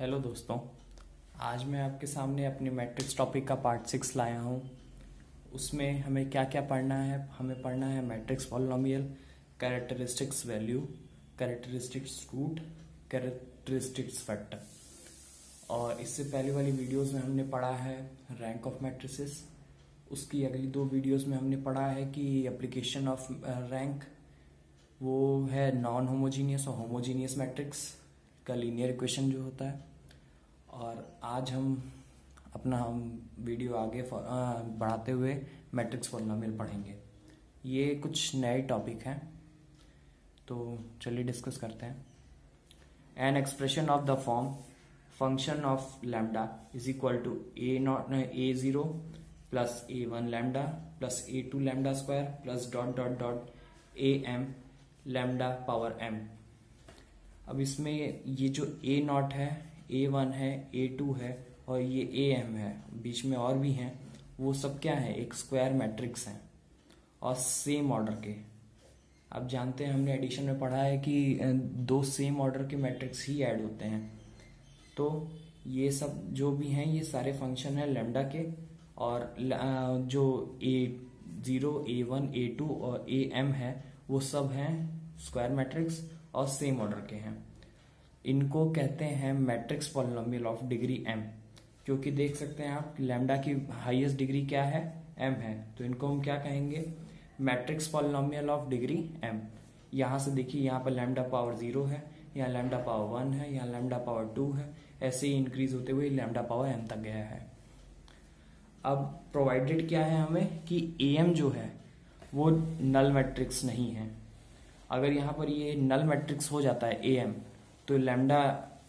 Hello दोस्तों, आज मैं आपके सामने अपनी मैट्रिक्स टॉपिक का पार्ट 6 लाया हूँ। उसमें हमें क्या क्या पढ़ना है। हमें पढ़ना है matrix polynomial, characteristics value, characteristics root, characteristics factor. और इससे पहले वाली वीडियोस में हमने पढ़ा है रैंक ऑफ मैट्रिसेस। उसकी अगली दो वीडियोस में हमने पढ़ा है कि एप्लीकेशन ऑफ रैंक वो है नॉन होमोजीनियस और होमोजीनियस मैट्रिक्स का लीनियर इक्वेशन जो होता है। और आज हम अपना वीडियो आगे बढ़ाते हुए मैट्रिक्स पॉलिनोमियल पढ़ेंगे। ये कुछ नए टॉपिक हैं, तो चलिए डिस्कस करते हैं। An expression of the form function of lambda is equal to a0 plus a1 lambda plus a2 lambda square plus dot dot dot am lambda power m। अब इसमें ये जो a0 है, a1 है, a2 है और ये am है, बीच में और भी हैं, वो सब क्या है, एक स्क्वायर मैट्रिक्स हैं और सेम ऑर्डर के। अब जानते हैं, हमने एडिशन में पढ़ा है कि दो सेम ऑर्डर के मैट्रिक्स ही ऐड होते हैं। तो ये सब जो भी हैं ये सारे फंक्शन हैं लैम्डा के, और जो a0, a1, a2 और am है वो सब हैं स्क्वायर मैट्रिक्स और सेम ऑर्डर के हैं। इनको कहते हैं matrix polynomial of degree m, क्योंकि देख सकते हैं आप लैम्डा की हाईएस्ट डिग्री क्या है, m है, तो इनको हम क्या कहेंगे, matrix polynomial of degree m। यहाँ से देखिए, यहाँ पर लैम्डा पावर 0 है, यहाँ लैम्डा पावर 1 है, यहाँ लैम्डा पावर 2 है, ऐसे ही इंक्रीज होते हुए लैम्डा पावर m तक गया है। अब प्रोवाइडेड क्या है हमें कि am जो है वो नल मैट्रिक्स नहीं है। अगर यहाँ पर ये नल मैट्रिक्स हो जाता है am, तो लैम्डा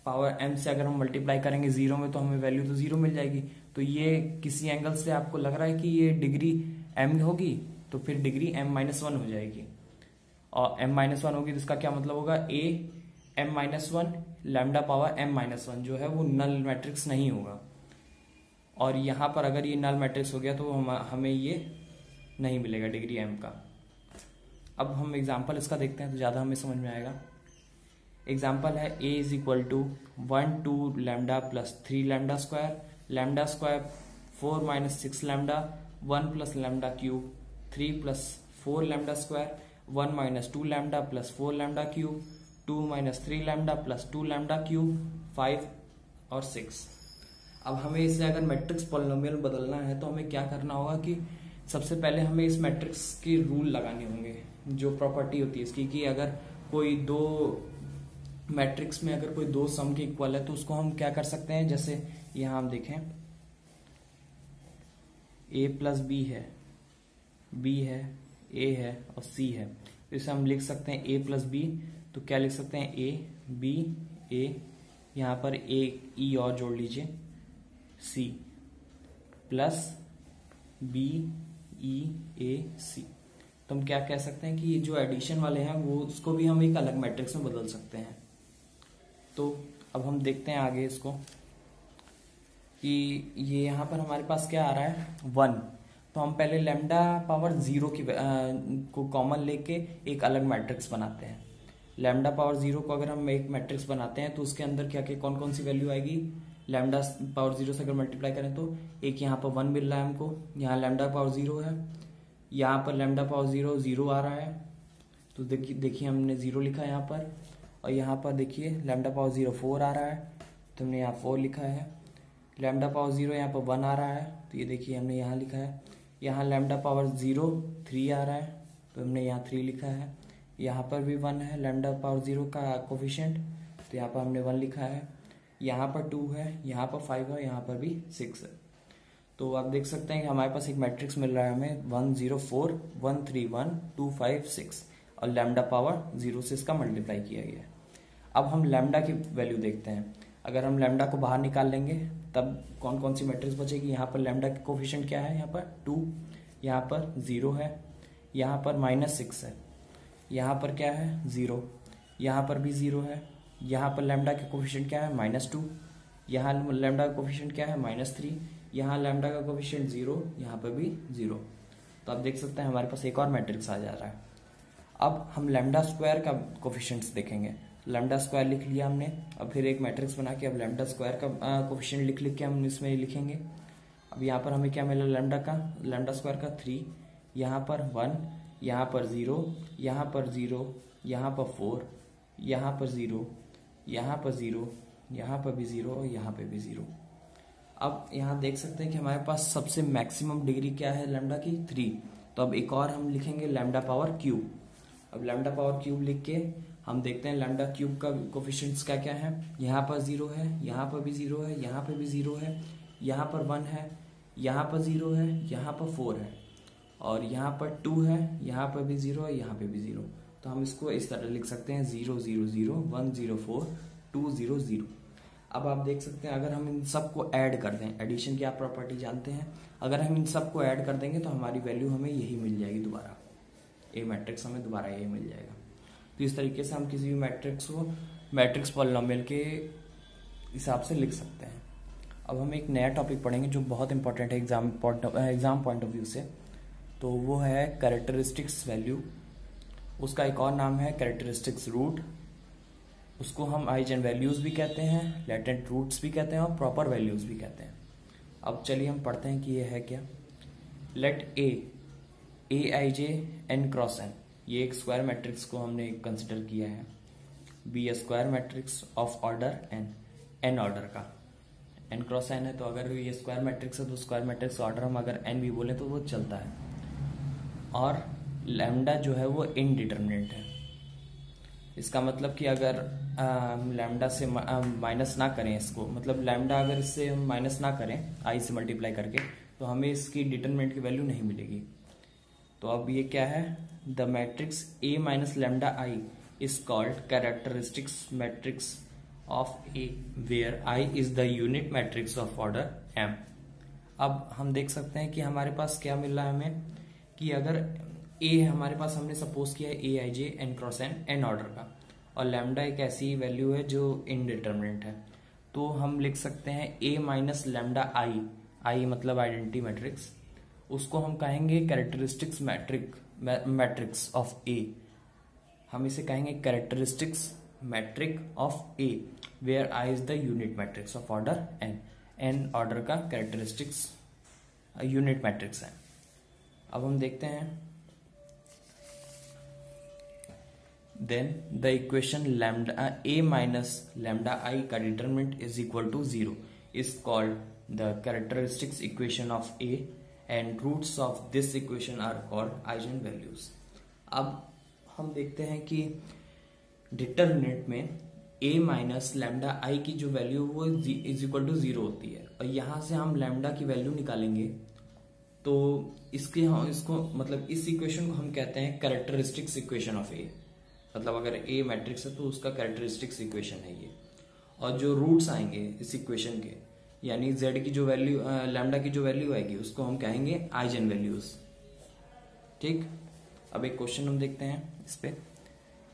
पावर m से अगर हम मल्टीप्लाई करेंगे 0 में तो हमें वैल्यू तो 0 मिल जाएगी। तो ये किसी एंगल से आपको लग रहा है कि ये डिग्री m होगी, तो फिर डिग्री m-1 हो जाएगी। और m-1 होगी तो इसका क्या मतलब होगा, a m-1 lambda power m-1 जो है वो नल मैट्रिक्स नहीं होगा। और यहाँ पर अगर ये नल मैट्रिक्स हो गया तो हमें ये नहीं मिलेगा डिग्री m का। अब हम एग्जाम्पल इसका देखते हैं तो ज़्यादा हमें समझ में आएगा। एग्जाम्पल है a is equal to 1 2 lambda plus 3 lambda square 4 minus 6 lambda 1 plus lambda cube 3 plus 4 lambda square 1 minus 2 lambda plus 4 lambda cube 2 minus 3 lambda plus 2 lambda cube 5 और 6। अब हमें इसे अगर मैट्रिक्स पॉलिनोमियल बदलना है तो हमें क्या करना होगा कि सबसे पहले हमें इस मैट्रिक्स के रूल लगाने होंगे, जो प्रॉपर्टी होती है इसकी, कि अगर कोई दो मैट्रिक्स में अगर कोई दो सम के इक्वल है तो उसको हम क्या कर सकते हैं। जैसे यहां हम देखें a प्लस बी है, b है, a है और c है, तो इसे हम लिख सकते हैं a प्लस बी। तो क्या लिख सकते हैं, a b a, यहां पर a e और जोड़ लीजिए, c plus b e a c। तो हम क्या कह सकते हैं कि ये जो एडिशन वाले हैं वो उसको भी हम एक अलग मैट्रिक्स में बदल सकते हैं। तो अब हम देखते हैं आगे इसको कि ये यहाँ पर हमारे पास क्या आ रहा है, 1। तो हम पहले लैम्डा पावर 0 की को कॉमन लेके एक अलग मैट्रिक्स बनाते हैं। लैम्डा पावर 0 को अगर हम एक मैट्रिक्स बनाते हैं तो उसके अंदर क्या क्या कौन कौन सी वैल्यू आएगी, लैम्डा पावर 0 से अगर मल्टीप्लाई करें तो एक यहाँ पर 1 मिल रहा है हमको, यहाँ लैम्डा पावर 0 है, यहाँ पर लैम्डा पावर 0 आ रहा है, तो देखिए हमने 0 लिखा है यहाँ पर। और यहाँ पर देखिए लैम्डा पावर 0 4 आ रहा है, तो हमने यहाँ 4 लिखा है। लैम्डा पावर 0 यहाँ पर 1 आ रहा है, तो ये देखिए हमने यहाँ लिखा है। यहाँ लैम्डा पावर 0 3 आ रहा है, तो हमने यहाँ 3 लिखा है। यहाँ पर भी 1 है लैम्डा पावर 0 का कोफिशिएंट, तो यहाँ पर हमने 1 लिखा है। यहाँ पर 2 है, यहाँ पर 5 है, यहाँ पर भी 6 है। तो आप देख सकते हैं कि हमारे पास एक मैट्रिक्स मिल रहा है हमें 1 0 4 1 3 1 2 5 6, और लैम्डा पावर 0 से इसका मल्टीप्लाई किया गया है। अब हम लैम्डा की वैल्यू देखते हैं। अगर हम लैम्डा को बाहर निकाल लेंगे तब कौन कौन सी मैट्रिक्स बचेगी। यहाँ पर लैम्डा की कोफिशिएंट क्या है, यहाँ पर 2, यहाँ पर 0 है, यहाँ पर -6 है, यहाँ पर क्या है 0, यहाँ पर भी 0 है, यहाँ पर लैम्डा की कोफिशिएंट क्या है -2, यहाँ लैम्डा का कोफिशिएंट क्या है -3, यहाँ लैम्डा का कोफिशिएंट 0, यहाँ पर भी 0। तो आप देख सकते हैं हमारे पास एक और मैट्रिक्स आ जा रहा है। अब हम लैम्डा स्क्वायर का कोफिशिएंट्स देखेंगे। लैम्डा स्क्वायर लिख लिया हमने। अब फिर एक मैट्रिक्स बना के अब लैम्डा स्क्वायर का कोफिशिएंट लिख के हम इसमें लिखेंगे। अब यहाँ पर हमें क्या मिला, लैम्डा स्क्वायर का 3, यहाँ पर 1, यहाँ पर 0, यहाँ पर 0, यहाँ पर 4, यहाँ पर 0, यहाँ पर 0, यहाँ पर भी 0 और यहाँ पे भी 0। अब यहाँ देख सकते हैं कि हमारे पास सबसे मैक्सिमम डिग्री क्या है लैम्डा की, 3। तो अब एक और हम लिखेंगे लैम्डा पावर क्यूब। अब लैम्डा पावर क्यूब लिख के हम देखते हैं लैम्डा क्यूब का कोफिशिएंट्स क्या क्या है। यहाँ पर 0 है, यहाँ पर भी 0 है, यहाँ पे भी 0 है, यहाँ पर 1 है, यहाँ पर 0 है, यहाँ पर 4 है और यहाँ पर 2 है, यहाँ पर भी 0 है, यहाँ पे भी 0। तो हम इसको इस तरह लिख सकते हैं 0 0 0 1 0 4 2 0 0। अब आप देख सकते हैं अगर हम इन सबको ऐड कर दें, एडिशन की आप प्रॉपर्टी जानते हैं, अगर हम इन सबको ऐड कर देंगे तो हमारी वैल्यू हमें यही मिल जाएगी दोबारा, ए मैट्रिक्स हमें दोबारा यही मिल जाएगा। तो इस तरीके से हम किसी भी मैट्रिक्स को मैट्रिक्स पॉलिनोमियल के हिसाब से लिख सकते हैं। अब हम एक नया टॉपिक पढ़ेंगे जो बहुत इंपॉर्टेंट है एग्जाम पॉइंट ऑफ व्यू से, तो वो है कैरेक्टरिस्टिक्स वैल्यू। उसका एक और नाम है कैरेक्टरिस्टिक्स रूट। उसको हम आइजन वैल्यूज भी कहते हैं, लेटेंट रूट्स भी कहते हैं और प्रॉपर वैल्यूज भी कहते हैं। अब चलिए हम पढ़ते हैं कि ये है क्या। Let A I J N cross N, ये एक स्क्वायर मैट्रिक्स को हमने कंसिडर किया है। Be a square matrix of order N order का, एन क्रॉस एन है तो अगर ये स्क्वायर मैट्रिक्स है तो स्क्वायर मैट्रिक्स ऑर्डर हम अगर एन भी बोले तो वो चलता है। और लैम्डा जो है वो इनडिटरमिनेट है। इसका मतलब कि अगर लैम्डा से माइनस ना करें इसको, मतलब लैम्डा अगर इससे हम माइनस ना करें आई से मल्टीप्लाई करके, तो हमें इसकी डिटरमिनेंट की वैल्यू नहीं मिलेगी। तो अब ये क्या है, the matrix A minus lambda I is called characteristics matrix of A where I is the unit matrix of order M. अब हम देख सकते हैं कि हमारे पास क्या मिल रहा है हमें, कि अगर ए हमारे पास हमने सपोज किया है A I J N cross N order का, और लैम्डा एक ऐसी वैल्यू है जो इनडिटरमिनेट है, तो हम लिख सकते हैं ए माइनस लैम्डा आई मतलब आइडेंटिटी मैट्रिक्स, उसको हम कहेंगे कैरेक्टरिस्टिक्स मैट्रिक्स ऑफ ए। हम इसे कहेंगे characteristics matrix of A where I is the unit matrix of order N order का कैरेक्टरिस्टिक्स यूनिट मैट्रिक्स है। अब हम देखते हैं, then the equation lambda A minus lambda I का determinant is equal to 0 is called the characteristics equation of A and roots of this equation are called eigen values. अब हम देखते हैं कि डिटरमिनेंट में ए माइनस लैम्डा आई की जो value वो इज इक्वल टू 0 होती है, और यहां से हम लैम्डा की वैल्यू निकालेंगे तो इसको मतलब इस इक्वेशन को हम कहते हैं कैरेक्टरिस्टिक्स इक्वेशन ऑफ ए। मतलब अगर ए मैट्रिक्स है तो उसका कैरेक्टरिस्टिक्स इक्वेशन है ये, और जो रूट्स आएंगे इस इक्वेशन के, यानी z की जो वैल्यू लैम्डा की जो वैल्यू आएगी उसको हम कहेंगे आइजन वैल्यूज। ठीक, अब एक क्वेश्चन हम देखते हैं इस पे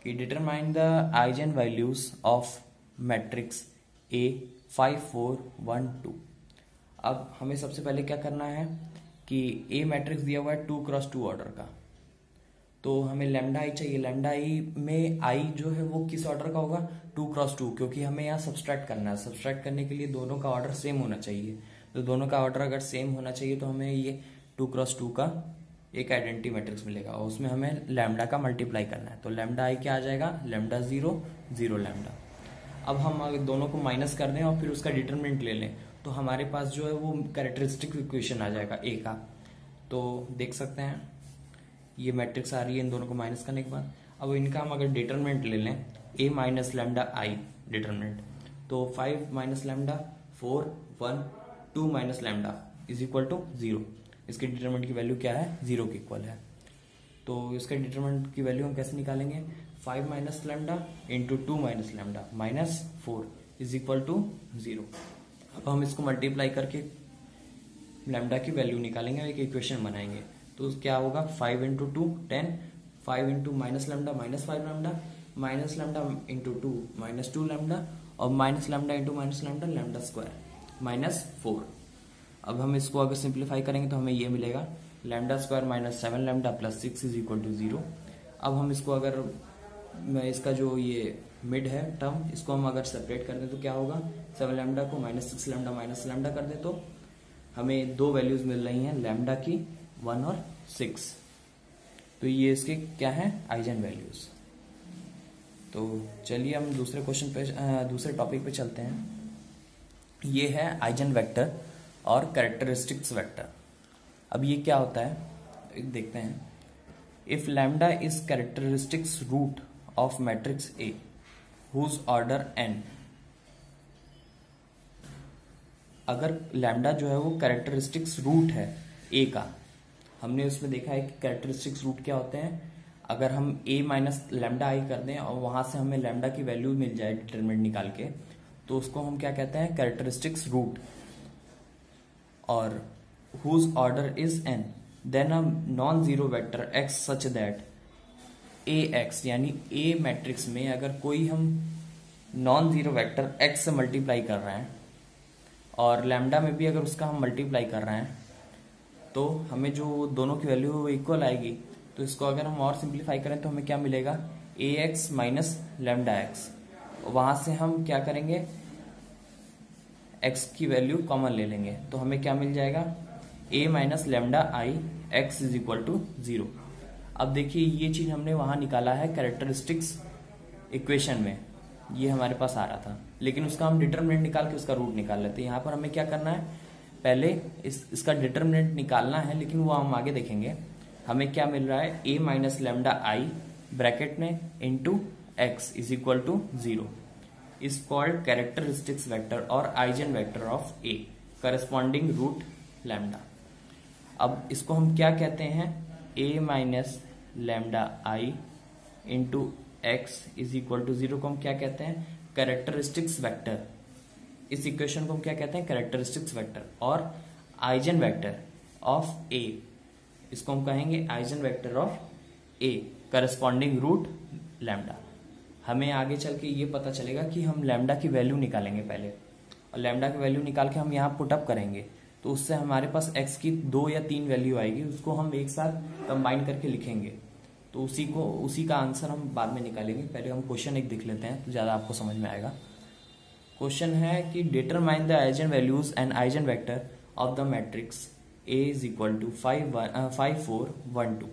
कि determine the eigen values of matrix ए 5 4 1 2। अब हमें सबसे पहले क्या करना है कि ए मैट्रिक्स दिया हुआ है 2 क्रॉस 2 ऑर्डर का, तो हमें लैम्डा आई चाहिए। लैम्डा आई में आई जो है वो किस ऑर्डर का होगा, 2 क्रॉस 2, क्योंकि हमें यहाँ सब्सट्रैक्ट करना है। सब्सट्रैक्ट करने के लिए दोनों का ऑर्डर सेम होना चाहिए, तो दोनों का ऑर्डर अगर सेम होना चाहिए तो हमें ये 2 क्रॉस 2 का एक आइडेंटिटी मैट्रिक्स मिलेगा, और उसमें हमें लैम्डा का मल्टीप्लाई करना है। तो लैम्डा आई क्या आ जाएगा, लैम्डा 0 0 लैम्डा। अब हम अगर दोनों को माइनस कर दें और फिर उसका डिटरमिनेंट ले लें तो हमारे पास जो है वो कैरेक्टरिस्टिक इक्वेशन आ जाएगा ए का। तो देख सकते हैं ये मैट्रिक्स आ रही है इन दोनों को माइनस करने के बाद। अब इनका हम अगर डिटरमिनेंट ले लें A minus lambda I determinant, तो 5 minus lambda 4 1 2 minus lambda is equal to 0। इसके डिटरमिनेंट की वैल्यू क्या है, 0 के इक्वल है। तो इसके डिटरमिनेंट की वैल्यू हम कैसे निकालेंगे, 5 minus lambda into 2 minus lambda minus 4 is equal to 0। अब हम इसको मल्टीप्लाई करके लैम्डा की वैल्यू निकालेंगे और एक इक्वेशन बनाएंगे। तो क्या होगा, 5 into 2 10, 5 into minus lambda minus 5 lambda, minus lambda into 2 minus 2 lambda, और minus lambda into minus lambda lambda square minus 4। अब हम इसको अगर सिंप्लीफाई करेंगे तो हमें ये मिलेगा lambda square minus 7 lambda plus 6 is equal to 0। अब हम इसको अगर इसका जो ये मिड है टर्म, इसको हम अगर सेपरेट कर दें तो क्या होगा, 7 लैम्डा को -6 लैम्डा माइनस लैम्डा कर दे तो हमें दो वैल्यूज मिल रही हैं लैम्डा की, 1 और 6। तो ये इसके क्या है, आइजन वैल्यूज। तो चलिए हम दूसरे क्वेश्चन पे, दूसरे टॉपिक पे चलते हैं। ये है आइजन वेक्टर और कैरेक्टरिस्टिक्स वेक्टर। अब ये क्या होता है, एक देखते हैं। If lambda is characteristics root of matrix A whose order n, अगर लैम्डा जो है वो कैरेक्टरिस्टिक्स रूट है ए का, हमने उसमें देखा है कि कैरेक्टरिस्टिक्स रूट क्या होते हैं, अगर हम a माइनस लैम्डा आई कर दें और वहां से हमें लैम्डा की वैल्यू मिल जाए डिटरमिनेंट निकाल के, तो उसको हम क्या कहते हैं, कैरेक्टरिस्टिक्स रूट। और whose order is n, then a non zero vector x such that ax, यानी a मैट्रिक्स में अगर कोई हम नॉन जीरो वेक्टर x से मल्टीप्लाई कर रहे हैं और लैम्डा में भी अगर उसका हम मल्टीप्लाई कर रहे हैं, तो हमें जो दोनों की वैल्यू इक्वल आएगी। तो इसको अगर हम और सिंप्लीफाई करें तो हमें क्या मिलेगा, ax माइनस लैम्डा एक्स। वहां से हम क्या करेंगे, x की वैल्यू कॉमन ले लेंगे, तो हमें क्या मिल जाएगा, a minus lambda I X is equal to 0। अब देखिए ये चीज हमने वहां निकाला है कैरेक्टरिस्टिक्स इक्वेशन में, ये हमारे पास आ रहा था, लेकिन उसका हम डिटरमिनेंट निकाल के उसका रूट निकाल लेते हैं। यहाँ पर हमें क्या करना है, पहले इसका डिटरमिनेंट निकालना है, लेकिन वो हम आगे देखेंगे। हमें क्या मिल रहा है, a minus lambda I bracket में into x is equal to 0 is called characteristics vector और eigen vector of a corresponding root lambda. अब इसको हम क्या कहते हैं, a minus lambda I into x is equal to 0 को हम क्या कहते हैं, कैरेक्टरिस्टिक्स वेक्टर। इस इक्वेशन को हम क्या कहते हैं, कैरेक्टरिस्टिक्स वेक्टर और आइजन वेक्टर ऑफ a, इसको हम कहेंगे eigen vector of a corresponding root lambda. हमें आगे चल के ये पता चलेगा कि हम लैम्डा की वैल्यू निकालेंगे पहले, और लैम्डा की वैल्यू निकाल के हम यहाँ पुटअप करेंगे, तो उससे हमारे पास x की 2 या 3 वैल्यू आएगी, उसको हम एक साथ कंबाइन करके लिखेंगे। तो उसी का आंसर हम बाद में निकालेंगे। पहले हम क्वेश्चन एक देख लेते हैं तो ज्यादा आपको समझ में आएगा। क्वेश्चन है कि determine the eigen values and eigen vector of the matrix A is equal to 5 4 1 2।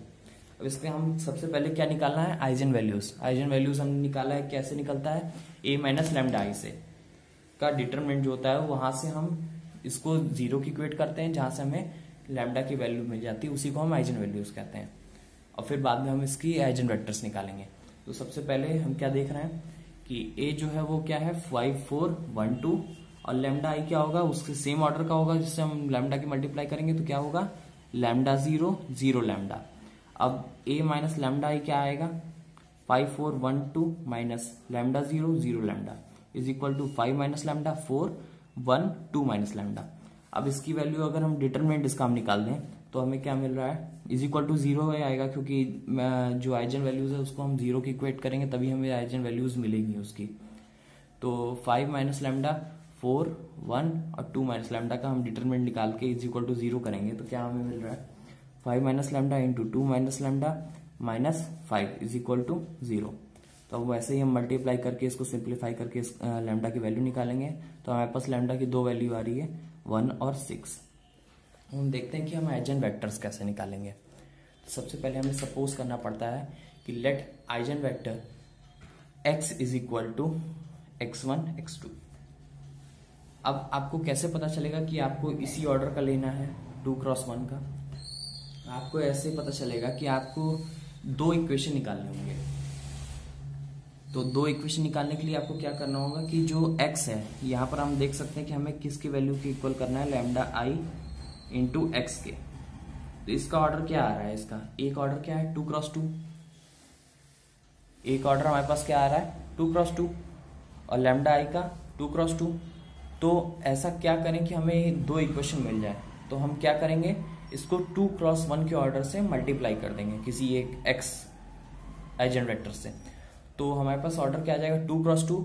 अब इसके हम सबसे पहले क्या निकालना है, आइजन वैल्यूज। आइजन वैल्यूज हमने निकाला है, कैसे निकलता है, a माइनस लैम्डा आई से का डिटरमिनेंट जो होता है वहां से हम इसको 0 की इक्वेट करते हैं, जहां से हमें लैम्डा की वैल्यू मिल जाती है, उसी को हम आइजन वैल्यूज कहते हैं। और फिर बाद में हम इसकी आइजन वेक्टर्स निकालेंगे। तो सबसे पहले हम क्या देख रहे हैं कि a जो है वो क्या है, 5 4 1 2, और लैम्डा आई क्या होगा, उसके सेम ऑर्डर का होगा जिससे हम लैम्डा की मल्टीप्लाई करेंगे, तो क्या होगा, लैम्डा 0 0 लैम्डा। अब a माइनस लैम्डा आई क्या आएगा, 5 4 1 2 minus lambda 0 0 lambda is equal to 5 minus lambda 4 1 2 minus lambda. अब इसकी वैल्यू अगर हम डिटरमिनेंट इसका हम निकाल दें तो हमें क्या मिल रहा है, इज इक्वल टू 0 आएगा, क्योंकि जो आइजन वैल्यूज है उसको हम 0 की इक्वेट करेंगे तभी हमें आइजन वैल्यूज मिलेगी उसकी। तो 5 माइनस लैम्डा 4 1 और 2 माइनस लैम्डा का हम डिटरमिनेंट निकाल के इज इक्वल टू 0 करेंगे, तो क्या हमें मिल रहा है, 5 minus lambda into 2 minus lambda minus 5 is equal to 0। तो अब वैसे ही हम मल्टीप्लाई करके इसको सिंप्लीफाई करके लैम्डा की वैल्यू निकालेंगे, तो हमारे पास लैम्डा की 2 वैल्यू आ रही है, 1 और 6। हम देखते हैं कि हम आइजन वेक्टर्स कैसे निकालेंगे। तो सबसे पहले हमें सपोज करना पड़ता है कि let eigen vector x is equal to x1 x2। अब आपको कैसे पता चलेगा कि आपको इसी ऑर्डर का लेना है 2 क्रॉस 1 का, आपको ऐसे पता चलेगा कि आपको 2 इक्वेशन निकालने होंगे। तो 2 इक्वेशन निकालने के लिए आपको क्या करना होगा कि जो x है, यहाँ पर हम देख सकते हैं कि हमें किसकी वैल्यू के इक्वल करना है, लैम्डा आई इंटू एक्स के। तो इसका ऑर्डर क्या आ रहा है, इसका एक ऑर्डर क्या है, 2 क्रॉस 2। एक ऑर्डर हमारे पास क्या आ रहा है, 2 क्रॉस 2, और लैम्डा आई का 2 क्रॉस 2। तो ऐसा क्या करें कि हमें 2 इक्वेशन मिल जाए, तो हम क्या करेंगे, इसको 2 क्रॉस 1 के ऑर्डर से मल्टीप्लाई कर देंगे किसी एक x आइजन वेक्टर से। तो हमारे पास ऑर्डर क्या आ जाएगा, 2 क्रॉस 2,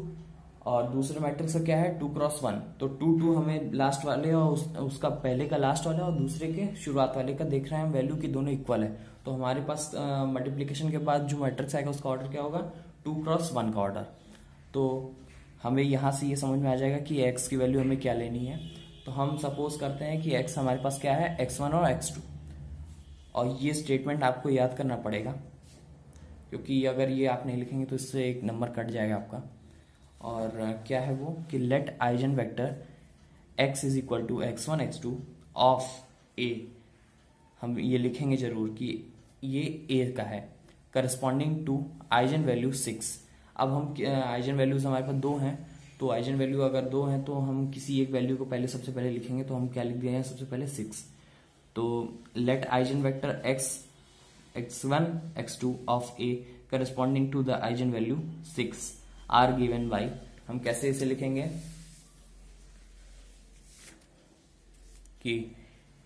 और दूसरे मैट्रिक्स का क्या है, 2 क्रॉस 1। तो 2 2 हमें लास्ट वाले और उसका पहले का लास्ट वाला और दूसरे के शुरुआत वाले का देख रहे हैं हम वैल्यू की दोनों इक्वल है। तो हमारे पास मल्टीप्लीकेशन के बाद जो मैट्रिक्स आएगा उसका ऑर्डर क्या होगा, 2 क्रॉस 1 का ऑर्डर। तो हमें यहाँ से ये समझ में आ जाएगा कि x की वैल्यू हमें क्या लेनी है। तो हम सपोज करते हैं कि x हमारे पास क्या है, x1 और x2, और ये स्टेटमेंट आपको याद करना पड़ेगा, क्योंकि अगर ये आप नहीं लिखेंगे तो इससे एक नंबर कट जाएगा आपका। और क्या है वो कि let eigen vector x is equal to x1 x2 of a, हम ये लिखेंगे जरूर कि ये a का है, करस्पॉन्डिंग टू आइजन वैल्यू 6। अब हम आइजन वैल्यूज हमारे पास 2 हैं, तो आइजन वैल्यू अगर 2 हैं तो हम किसी एक वैल्यू को पहले सबसे पहले लिखेंगे, तो हम क्या लिख दिए हैं सबसे पहले 6। तो let eigen vector x1 x2 of a corresponding to the eigen value 6 are given by, हम कैसे इसे लिखेंगे कि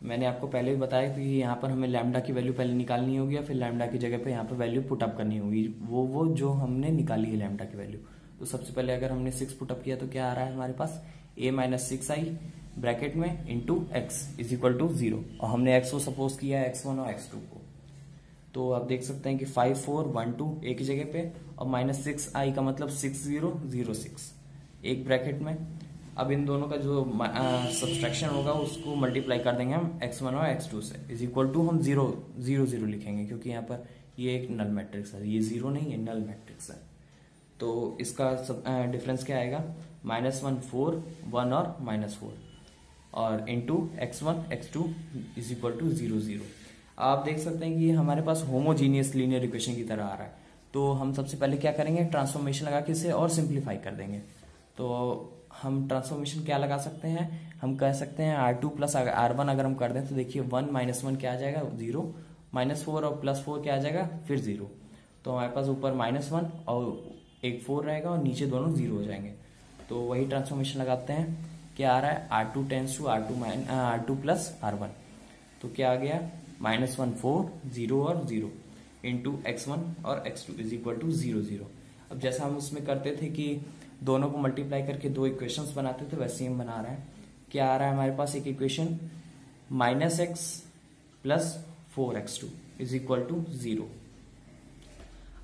मैंने आपको पहले भी बताया कि यहाँ पर हमें लैम्डा की वैल्यू पहले निकालनी होगी और फिर लैम्डा की जगह पे यहाँ पर वैल्यू पुटअप करनी होगी, वो जो हमने निकाली है लैम्डा की वैल्यू। तो सबसे पहले अगर हमने 6 पुटअप किया तो क्या आ रहा है हमारे पास, a माइनस 6 आई ब्रैकेट में into x is equal to 0, और हमने एक्स को सपोज किया है x1 और x2 को। तो आप देख सकते हैं कि 5 4 1 2 एक ही जगह पे, और माइनस 6 आई का मतलब 6 0 0 6 एक ब्रैकेट में। अब इन दोनों का जो सब्सट्रैक्शन होगा उसको मल्टीप्लाई कर देंगे हम x1 और x2 से, इज इक्वल टू हम 0 0 0 लिखेंगे, क्योंकि यहाँ पर ये एक नल मैट्रिक्स है, ये 0 नहीं, ये नल मैट्रिक्स है। तो इसका डिफरेंस क्या आएगा, -1 4 1 और -4, और into x1 x2 is equal to 0 0। आप देख सकते हैं कि ये हमारे पास होमोजीनियस लीनियर इक्वेशन की तरह आ रहा है। तो हम सबसे पहले क्या करेंगे, ट्रांसफॉर्मेशन लगा के इसे और सिंप्लीफाई कर देंगे। तो हम ट्रांसफॉर्मेशन क्या लगा सकते हैं, हम कह सकते हैं R2 प्लस R1 अगर हम कर दें तो देखिए 1 माइनस 1 क्या आ जाएगा 0, -4 और +4 क्या आ जाएगा फिर 0। तो हमारे पास ऊपर -1 और एक 4 रहेगा और नीचे दोनों 0 हो जाएंगे। तो वही ट्रांसफॉर्मेशन लगाते हैं, क्या आ रहा है R2 tense to R2 plus R1। तो क्या आ गया, -1 4 0 और 0 इंटू x1 और x2 इज इक्वल टू 0 0। अब जैसा हम उसमें करते थे कि दोनों को मल्टीप्लाई करके दो इक्वेशंस बनाते थे, वैसे ही हम बना रहे हैं। क्या आ रहा है हमारे पास एक equation, -x plus 4x2 is equal to 0।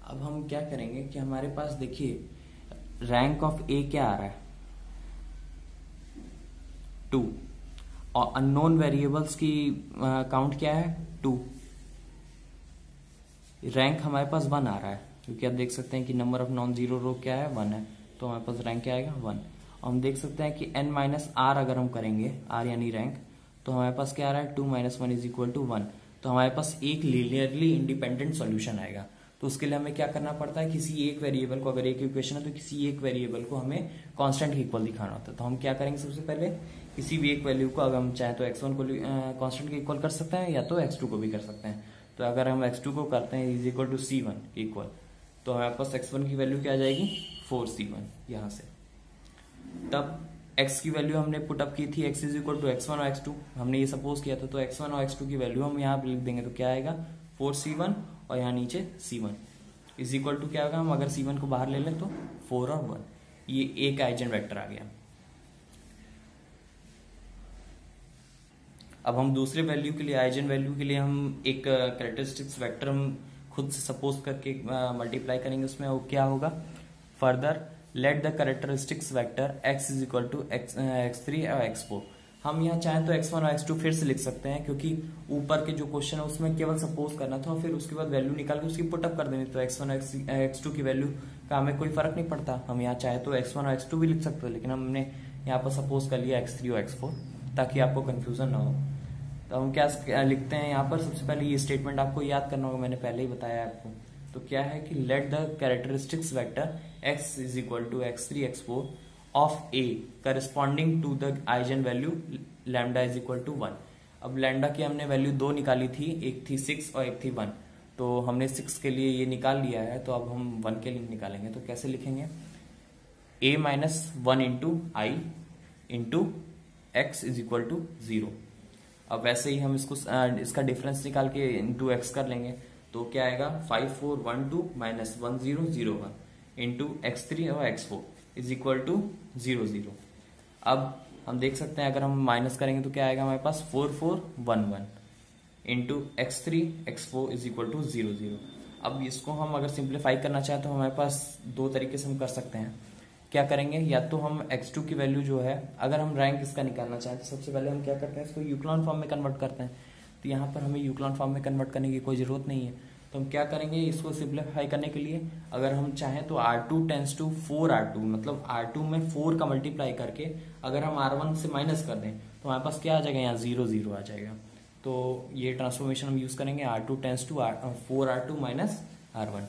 अब हम क्या करेंगे कि हमारे पास देखिए रैंक ऑफ ए क्या आ रहा है 2, और अननोन वेरिएबल्स की काउंट क्या है 2, रैंक हमारे पास 1 आ रहा है, क्योंकि आप देख सकते हैं कि नंबर ऑफ नॉन जीरो रो क्या है 1 है, तो हमारे पास रैंक क्या आएगा 1। और हम देख सकते हैं कि n माइनस आर अगर हम करेंगे, r यानी रैंक, तो हमारे पास क्या आ रहा है 2 माइनस 1 इज इक्वल टू 1। तो हमारे पास एक लीनियरली इंडिपेंडेंट सॉल्यूशन आएगा। तो उसके लिए हमें क्या करना पड़ता है, किसी एक वेरिएबल को, अगर एक इक्वेशन है तो किसी एक वेरिएबल को हमें कांस्टेंट के इक्वल दिखाना होता है। तो हम क्या करेंगे, सबसे पहले किसी भी एक वैल्यू को अगर हम चाहे तो x1 को कांस्टेंट के इक्वल कर सकते हैं, या तो x2 को भी कर सकते हैं। तो अगर हम x2 को करते हैं इज इक्वल टू c1 के इक्वल, तो हमारे पास x1 की वैल्यू क्या आ जाएगी 4c1 यहाँ से। तब x की वैल्यू हमने पुटअप की थी, x is equal to x1 और x2, हमने ये सपोज किया था। तो x1 और x2 की वैल्यू हम यहाँ पे लिख देंगे, तो क्या आएगा 4c1 और यहाँ नीचे c1 इज इक्वल टू क्या होगा, हम अगर c1 को बाहर ले लें तो 4 और 1, ये एक आइजन वेक्टर आ गया। अब हम दूसरे वैल्यू के लिए, आइजन वैल्यू के लिए हम एक कैरेक्टरिस्टिक्स वेक्टर हम खुद से सपोज करके मल्टीप्लाई करेंगे। उसमें वो क्या होगा, further let the characteristics vector x is equal to x3 और x4। हम यहाँ चाहें तो x1 और x2 फिर से लिख सकते हैं, क्योंकि ऊपर के जो क्वेश्चन है उसमें केवल सपोज करना था, फिर उसके बाद वैल्यू निकाल के उसकी पुटअप कर देनी। तो x1 और x2 की वैल्यू का हमें कोई फर्क नहीं पड़ता, हम यहाँ चाहे तो x1 और x2 भी लिख सकते हैं, लेकिन हमने यहाँ पर सपोज कर लिया x3 और x4 ताकि आपको कंफ्यूजन ना हो। तो हम क्या लिखते हैं यहाँ पर, सबसे पहले ये स्टेटमेंट आपको याद करना होगा, मैंने पहले ही बताया आपको। तो क्या है कि let the characteristics vector x is equal to x3 x4 of a corresponding to the eigen value lambda is equal to 1। अब लैम्डा की हमने वैल्यू 2 निकाली थी, एक थी 6 और एक थी 1। तो हमने 6 के लिए ये निकाल लिया है, तो अब हम 1 के लिए निकालेंगे। तो कैसे लिखेंगे, a minus 1 into I into x is equal to 0। अब वैसे ही हम इसका डिफरेंस निकाल के इंटू एक्स कर लेंगे। तो क्या आएगा 5 4 1 2 माइनस 1 0 0 1 इंटू x3 और x4 इज इक्वल टू 0 0। अब हम देख सकते हैं अगर हम माइनस करेंगे तो क्या आएगा हमारे पास 4 4 1 1 into x3 x4 is equal to 0 0। अब इसको हम अगर सिंप्लीफाई करना चाहें तो हमारे पास दो तरीके से हम कर सकते हैं। क्या करेंगे, या तो हम x2 की वैल्यू जो है, अगर हम रैंक इसका निकालना चाहें तो सबसे पहले हम क्या करते हैं, इसको यूक्लॉन फॉर्म में कन्वर्ट करते हैं। तो यहाँ पर हमें यूक्लॉन फॉर्म में कन्वर्ट करने की कोई ज़रूरत नहीं है। तो हम क्या करेंगे, इसको सिंप्लीफाई करने के लिए अगर हम चाहें तो R2 टेंस टू 4R2, मतलब R2 में 4 का मल्टीप्लाई करके अगर हम R1 से माइनस कर दें तो हमारे पास क्या आ जाएगा, यहाँ 0 0 आ जाएगा। तो ये ट्रांसफॉर्मेशन हम यूज़ करेंगे, R2 tense to 4R2 minus R1।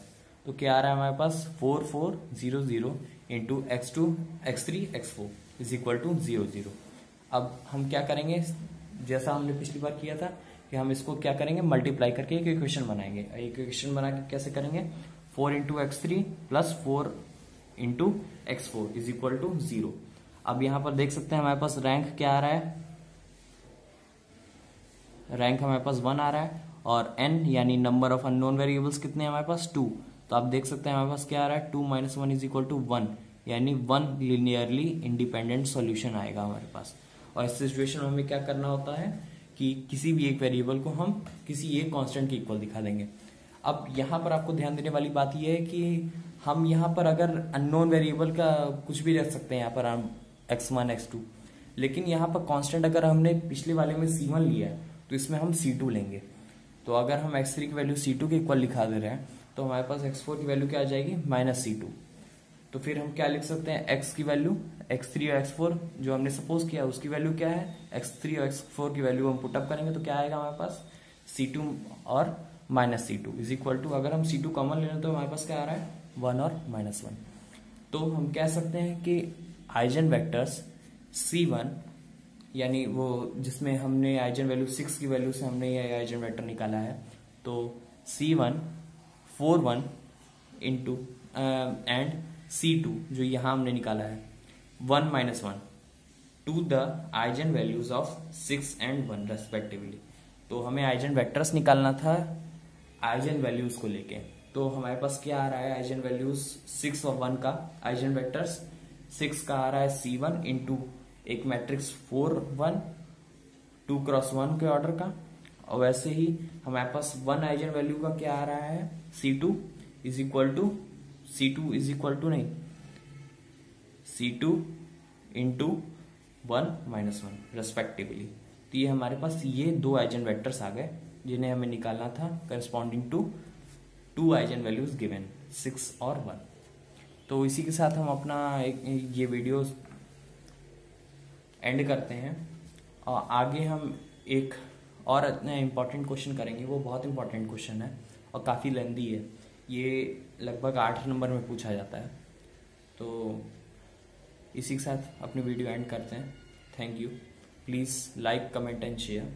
तो क्या आ रहा है हमारे पास, 4 4 0 0 into x2 x3 x4 is equal to 0 0। अब हम क्या करेंगे, जैसा हमने पिछली बार किया था कि हम इसको क्या करेंगे, मल्टीप्लाई करके एक इक्वेशन बनाएंगे। एक इक्वेशन बना के कैसे करेंगे, 4 into x3 plus 4 into x4 is equal to 0। अब यहां पर देख सकते हैं हमारे पास रैंक क्या आ रहा है, रैंक हमारे पास 1 आ रहा है, और n यानी नंबर ऑफ अननोन वेरिएबल्स कितने हैं हमारे पास, 2। तो आप देख सकते हैं हमारे पास क्या आ रहा है, 2 माइनस 1 इज इक्वल टू 1, यानी 1 लिनियरली इंडिपेंडेंट सॉल्यूशन आएगा हमारे पास। और इस सिचुएशन में हमें क्या करना होता है कि किसी भी एक वेरिएबल को हम किसी एक कांस्टेंट के इक्वल दिखा देंगे। अब यहाँ पर आपको ध्यान देने वाली बात यह है कि हम यहाँ पर अगर अननोन वेरिएबल का कुछ भी रख सकते हैं, यहाँ पर हम x1 x2, लेकिन यहाँ पर कांस्टेंट अगर हमने पिछले वाले में c1 लिया है तो इसमें हम c2 लेंगे। तो अगर हम x3 की वैल्यू c2 के इक्वल लिखा दे रहे हैं तो हमारे पास x4 की वैल्यू क्या आ जाएगी, माइनस c2। तो फिर हम क्या लिख सकते हैं, x की वैल्यू, x3 और x4 जो हमने सपोज किया उसकी वैल्यू क्या है, x3 और x4 की वैल्यू हम पुटअप करेंगे तो क्या आएगा हमारे पास, c2 और minus c2 is equal to, अगर हम c2 कॉमन ले लें तो हमारे पास क्या आ रहा है, 1 और -1। तो हम कह सकते हैं कि आइजन वेक्टर्स c1, यानी वो जिसमें हमने आइजन वैल्यू 6 की वैल्यू से हमने ये आइजन वेक्टर निकाला है, तो c1 4 1 इंटू एंड c2 जो यहाँ हमने निकाला है 1 - 1 to the eigen values of 6 and 1 respectively. तो हमें आइजन वेक्टर्स निकालना था आइजन वैल्यूज को लेके। तो हमारे पास क्या आ रहा है, आइजन वैल्यूज 6 और 1 का आइजन वेक्टर्स 6 का आ रहा है c1 इंटू एक मैट्रिक्स 4 1 2 क्रॉस 1 के ऑर्डर का, और वैसे ही हमारे पास 1 आइजन वैल्यू का क्या आ रहा है, c2 इज इक्वल टू नहीं, c2 इंटू 1 - 1 रेस्पेक्टिवली। तो ये हमारे पास ये 2 आइजन वेक्टर्स आ गए जिन्हें हमें निकालना था corresponding to 2 eigen values given 6 और 1। तो इसी के साथ हम अपना ये वीडियो एंड करते हैं, और आगे हम एक और इतना इम्पॉर्टेंट क्वेश्चन करेंगे। वो बहुत इंपॉर्टेंट क्वेश्चन है और काफ़ी लेंदी है, ये लगभग 8 नंबर में पूछा जाता है। तो इसी के साथ अपनी वीडियो एंड करते हैं। Thank you. Please like, comment and share.